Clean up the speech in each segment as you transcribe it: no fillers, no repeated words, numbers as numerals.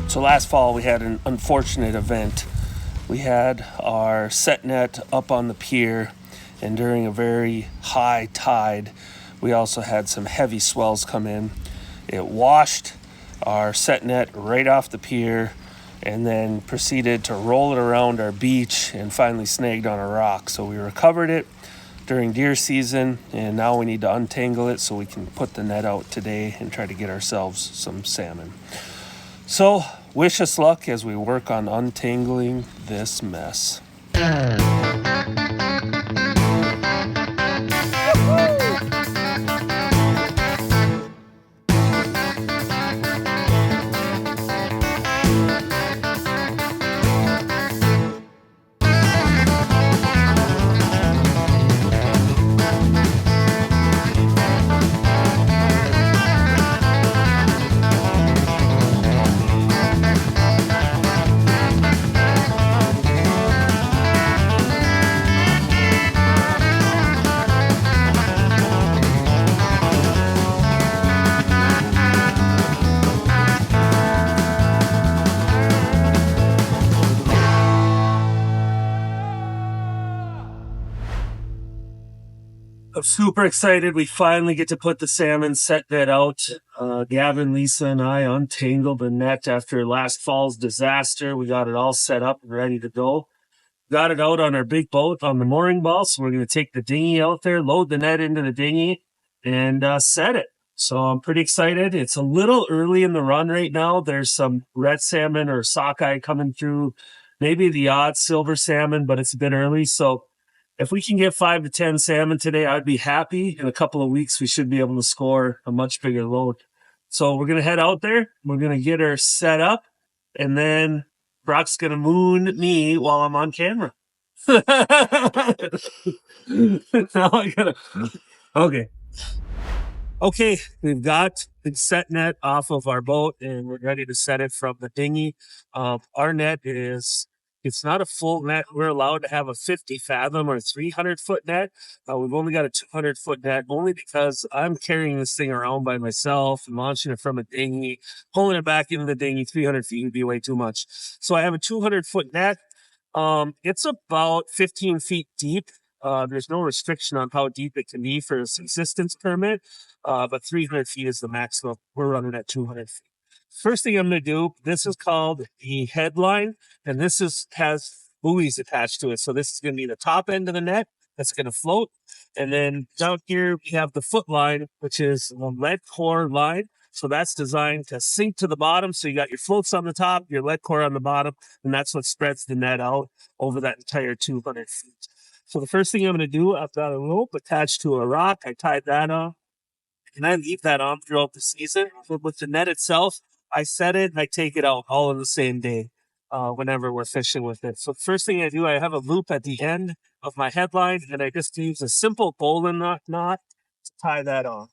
So last fall we had an unfortunate event. We had our set net up on the pier, and during a very high tide, we also had some heavy swells come in. It washed our set net right off the pier and then proceeded to roll it around our beach and finally snagged on a rock. So we recovered it during deer season, and now we need to untangle it so we can put the net out today and try to get ourselves some salmon. So wish us luck as we work on untangling this mess. I'm super excited. We finally get to put the salmon set net out. Gavin, Lisa, and I untangled the net after last fall's disaster. We got it all set up and ready to go. Got it out on our big boat on the mooring ball. So we're going to take the dinghy out there, load the net into the dinghy, and set it. So I'm pretty excited. It's a little early in the run right now. There's some red salmon or sockeye coming through, maybe the odd silver salmon, but it's a bit early. So if we can get 5 to 10 salmon today, I'd be happy. In a couple of weeks, we should be able to score a much bigger load. So we're going to head out there. We're going to get her set up, and then Brock's going to moon me while I'm on camera. Now I got to... Okay, we've got the set net off of our boat, and we're ready to set it from the dinghy. Our net it's not a full net. We're allowed to have a 50 fathom or 300-foot net. We've only got a 200-foot net, only because I'm carrying this thing around by myself and launching it from a dinghy, pulling it back into the dinghy. 300 feet would be way too much. So I have a 200-foot net. It's about 15 feet deep. There's no restriction on how deep it can be for a subsistence permit, but 300 feet is the maximum. We're running at 200 feet. First thing I'm going to do, this is called the headline, and this has buoys attached to it. So this is going to be the top end of the net that's going to float. And then down here, we have the foot line, which is a lead core line. So that's designed to sink to the bottom. So you got your floats on the top, your lead core on the bottom, and that's what spreads the net out over that entire 200 feet. So the first thing I'm going to do, I've got a rope attached to a rock. I tied that on, and I leave that on throughout the season. But with the net itself, I set it and I take it out all in the same day whenever we're fishing with it. So the first thing I do, I have a loop at the end of my headline, and I just use a simple bowline knot to tie that on.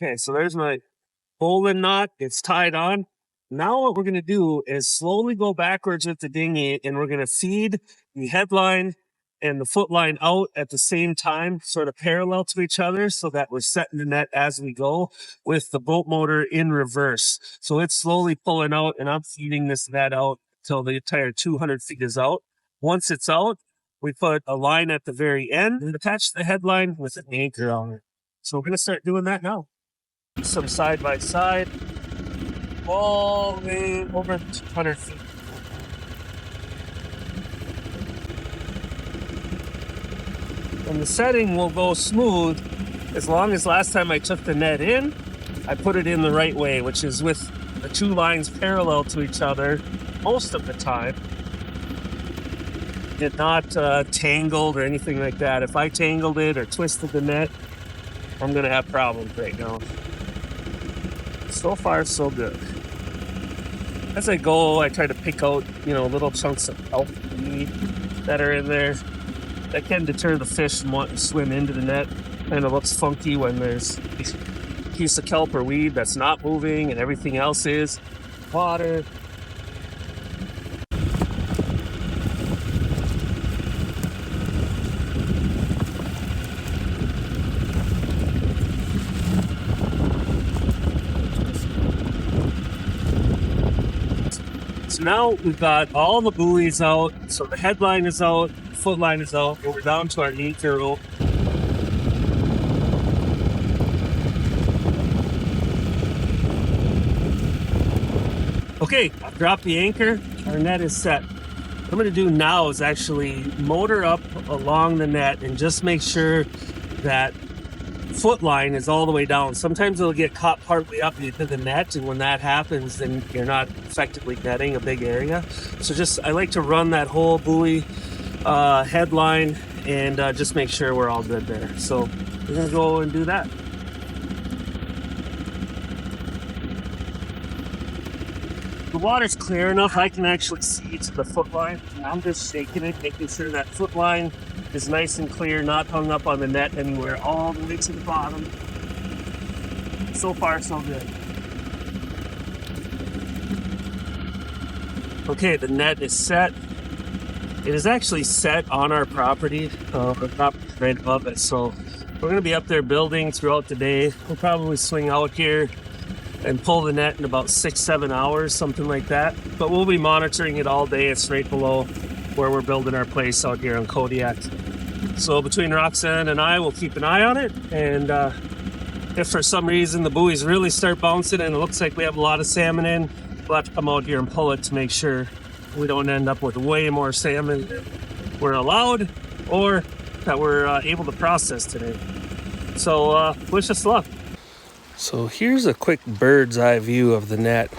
Okay, so there's my bowline knot. It's tied on. Now what we're going to do is slowly go backwards with the dinghy, and we're going to feed the headline and the foot line out at the same time, sort of parallel to each other, so that we're setting the net as we go with the boat motor in reverse. So it's slowly pulling out, and I'm feeding this net out till the entire 200 feet is out. Once it's out, we put a line at the very end and attach the headline with an anchor on it. So we're going to start doing that now. Some side by side, all the way over 200 feet. And the setting will go smooth as long as last time I took the net in, I put it in the right way, which is with the two lines parallel to each other most of the time. It's not tangled or anything like that. If I tangled it or twisted the net, I'm going to have problems right now. So far, so good. As I go, I try to pick out, little chunks of kelp weed that are in there. That can deter the fish from wanting to swim into the net. And it looks funky when there's a piece of kelp or weed that's not moving and everything else is. Water. now we've got all the buoys out. So the headline is out, foot line is out, and we're down to our anchor rope. Okay, I've dropped the anchor. Our net is set. What I'm going to do now is actually motor up along the net and just make sure that foot line is all the way down. Sometimes it'll get caught partway up into the net, and when that happens, then you're not effectively netting a big area. So I like to run that whole buoy headline and just make sure we're all good there. So we're going to go and do that. The water's clear enough, I can actually see to the foot line. I'm just shaking it, making sure that foot line is nice and clear, not hung up on the net anywhere, all the way to the bottom. So far, so good. Okay, the net is set. It is actually set on our property, right above it. So we're gonna be up there building throughout the day. We'll probably swing out here and pull the net in about 6-7 hours, something like that. But we'll be monitoring it all day. It's right below where we're building our place out here on Kodiak. So between Roxanne and I, we'll keep an eye on it. And if for some reason the buoys really start bouncing and it looks like we have a lot of salmon in, we'll have to come out here and pull it to make sure we don't end up with way more salmon than we're allowed or that we're able to process today. So wish us luck. So here's a quick bird's eye view of the net.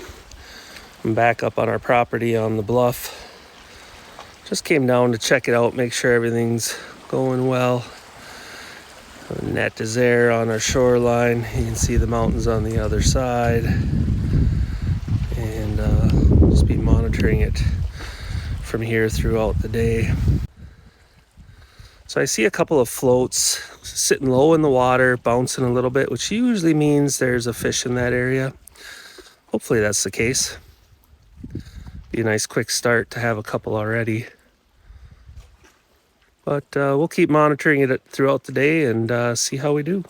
I'm back up on our property on the bluff. Just came down to check it out, make sure everything's going well. The net is there on our shoreline. You can see the mountains on the other side. And just be monitoring it from here throughout the day. So I see a couple of floats sitting low in the water, bouncing a little bit, which usually means there's a fish in that area. Hopefully that's the case. Be a nice quick start to have a couple already. But we'll keep monitoring it throughout the day and see how we do.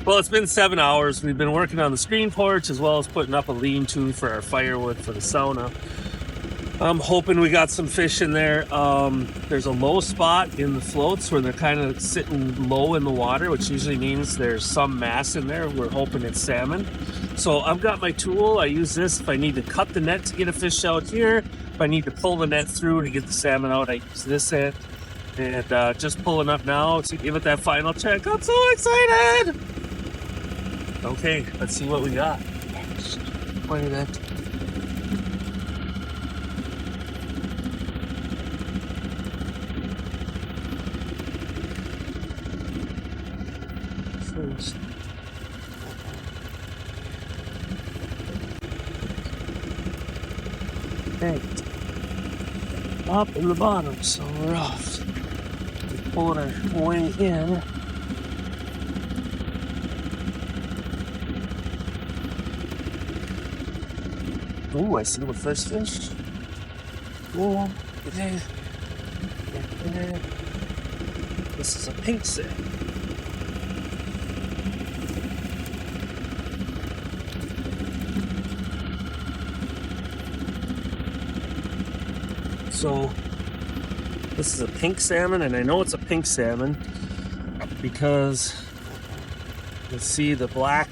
Well, it's been 7 hours. We've been working on the screen porch as well as putting up a lean-to for our firewood for the sauna. I'm hoping we got some fish in there. There's a low spot in the floats where they're kind of sitting low in the water, which usually means there's some mass in there. We're hoping it's salmon. So I've got my tool. I use this if I need to cut the net to get a fish out here. If I need to pull the net through to get the salmon out, I use this end. And just pulling up now to give it that final check. I'm so excited! Okay, let's see what we got. Point it at. First. Okay. Up in the bottom, so we're off. Pulling our way in. Oh, I see the first fish. Oh, yeah. This is a pink salmon. So, this is a pink salmon, and I know it's a pink salmon because you see the black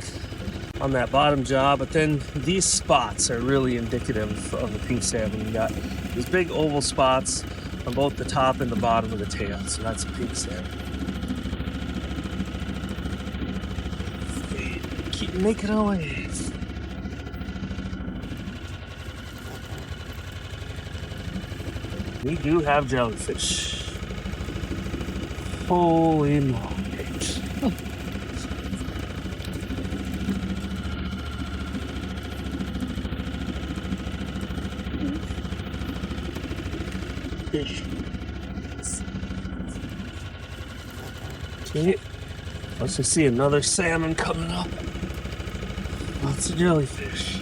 on that bottom jaw, but then these spots are really indicative of the pink salmon. You got these big oval spots on both the top and the bottom of the tail, so that's a pink salmon. Okay, keep making our way. We do have jellyfish. Holy moly. Fish. Okay, let's just see another salmon coming up. Lots of jellyfish.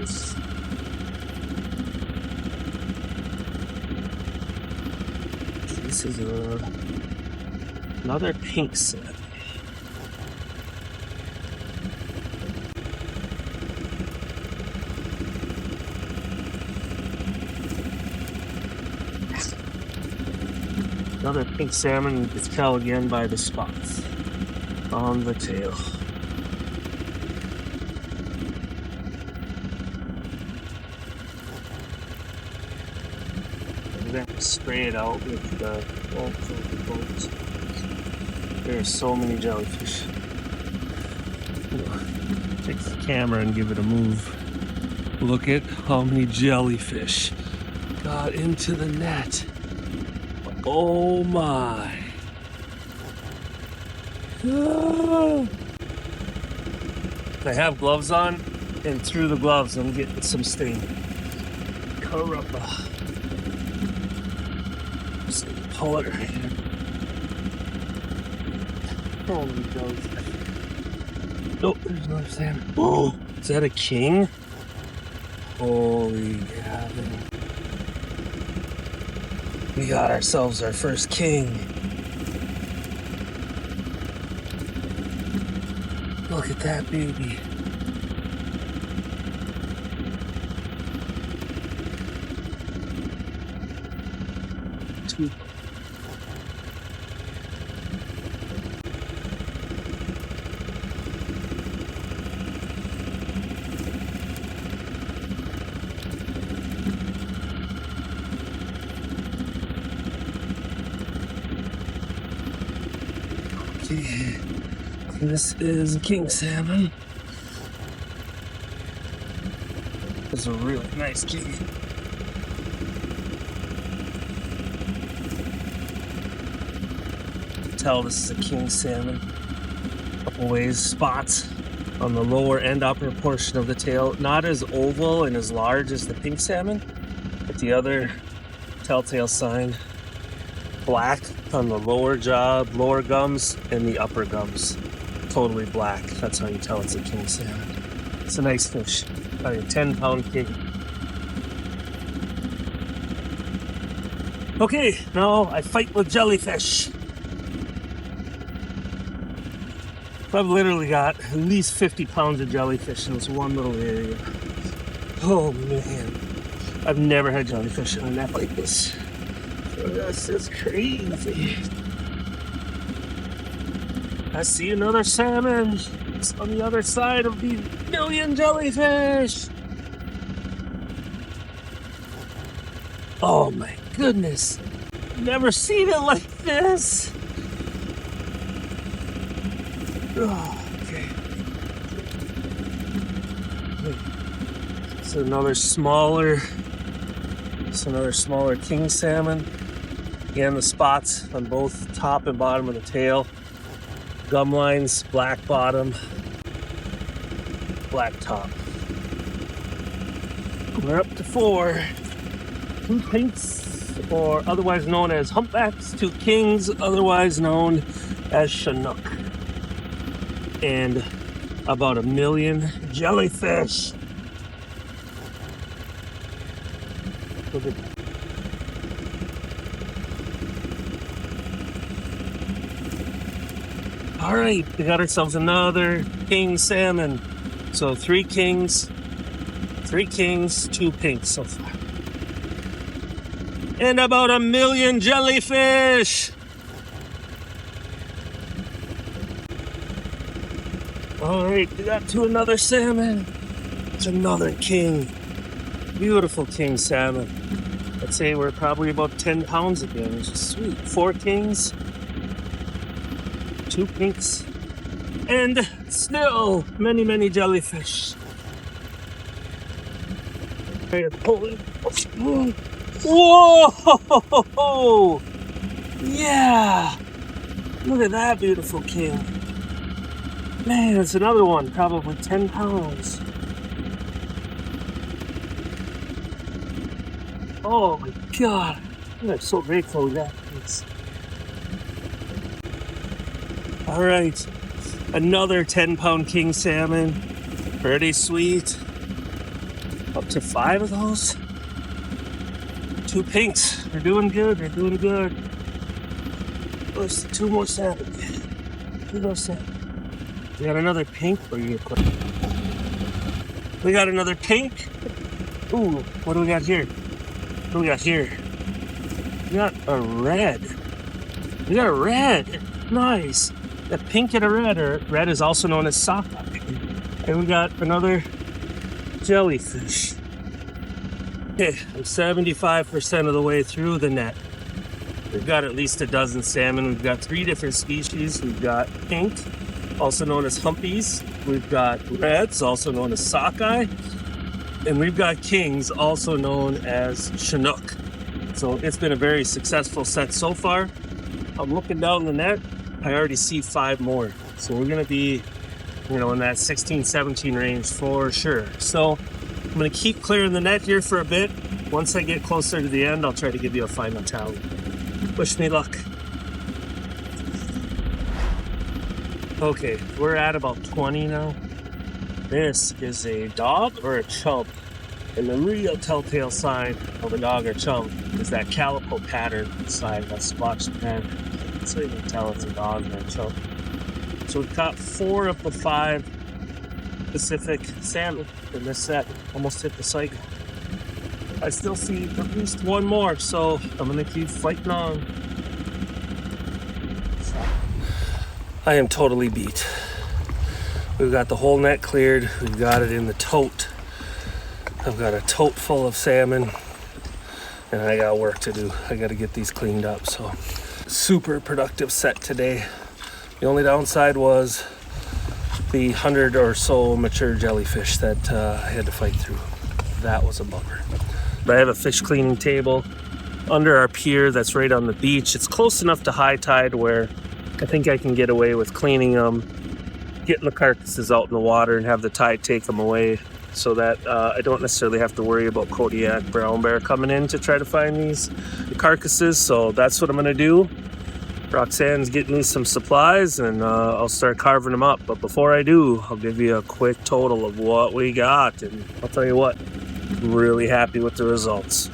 delicious. This is another pink set. Another pink salmon. You can tell again by the spots on the tail. We're going to spray it out with the boat. There are so many jellyfish. Take the camera and give it a move. Look at how many jellyfish got into the net. Oh my. Ah. I have gloves on, and through the gloves I'm getting some stain. Caramba. Just gonna pull it right here. Holy jellyfish. Oh, there's another salmon. Oh, is that a king? Holy gavin. We got ourselves our first king. Look at that baby. Two. Okay. This is a king salmon. This is a really nice king. Tell this is a king salmon. Couple ways, spots on the lower and upper portion of the tail, not as oval and as large as the pink salmon, but the other telltale sign, black on the lower jaw, lower gums, and the upper gums. Totally black. That's how you tell it's a king salmon. It's a nice fish. Probably a 10-pound king. Okay, now I fight with jellyfish. I've literally got at least 50 pounds of jellyfish in this one little area. Oh man. I've never had jellyfish in a net like this. This is crazy. I see another salmon. It's on the other side of these million jellyfish. Oh my goodness. Never seen it like this. Oh, okay. It's another smaller king salmon. Again, the spots on both top and bottom of the tail. Gum lines, black bottom, black top. We're up to 4. 2 pinks, or otherwise known as humpbacks, 2 kings, otherwise known as Chinook. And about 1 million jellyfish. Look at that. All right, we got ourselves another king salmon. So 3 kings, 2 pinks so far. And about 1 million jellyfish. All right, we got to another salmon. It's another king. Beautiful king salmon. I'd say we're probably about 10 pounds again, which is sweet. 4 kings, 2 pinks, and still many, many jellyfish. Whoa! Yeah! Look at that beautiful king. Man, it's another one, probably 10 pounds. Oh my God. I'm so grateful we got this. All right, another 10-pound king salmon. Pretty sweet. Up to 5 of those. 2 pinks. They're doing good. They're doing good. There's 2 more salmon. 2 more salmon. We got another pink. We got another pink. Ooh, what do we got here? What do we got here? We got a red. We got a red. Nice. A pink and a red, or red is also known as sockeye. And we got another jellyfish. Okay, I'm 75% of the way through the net. We've got at least a dozen salmon. We've got 3 different species. We've got pink, also known as humpies. We've got reds, also known as sockeye. And we've got kings, also known as Chinook. So it's been a very successful set so far. I'm looking down the net. I already see 5 more. So we're going to be, in that 16, 17 range for sure. So I'm going to keep clearing the net here for a bit. Once I get closer to the end, I'll try to give you a final tally. Wish me luck. Okay, we're at about 20 now. This is a dog or a chump. And the real telltale sign of a dog or chump is that calico pattern inside that splotched pen. So you can tell it's a dog or a chump. So we've caught 4 of the 5 Pacific salmon in this set. Almost hit the cycle. I still see at least 1 more, so I'm gonna keep fighting on. I am totally beat. We've got the whole net cleared. We've got it in the tote. I've got a tote full of salmon, and I got work to do. I got to get these cleaned up. So super productive set today. The only downside was the 100 or so mature jellyfish that I had to fight through. That was a bummer. But I have a fish cleaning table under our pier that's right on the beach. It's close enough to high tide where I think I can get away with cleaning them, getting the carcasses out in the water and have the tide take them away, so that I don't necessarily have to worry about Kodiak brown bear coming in to try to find these carcasses. So that's what I'm gonna do. Roxanne's getting me some supplies, and I'll start carving them up. But before I do, I'll give you a quick total of what we got, and I'll tell you what, I'm really happy with the results.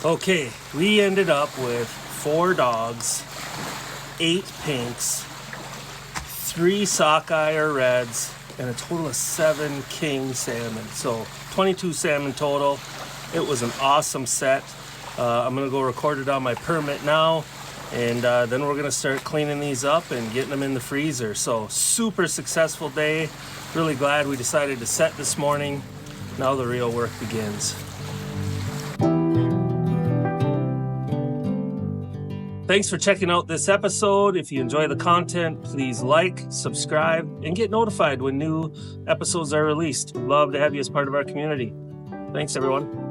Okay, we ended up with 4 dogs, 8 pinks, 3 sockeye or reds, and a total of 7 king salmon. So 22 salmon total. It was an awesome set. I'm gonna go record it on my permit now, and then we're gonna start cleaning these up and getting them in the freezer. So super successful day. Really glad we decided to set this morning. Now the real work begins. Thanks for checking out this episode. If you enjoy the content, please like, subscribe, and get notified when new episodes are released. We'd love to have you as part of our community. Thanks, everyone.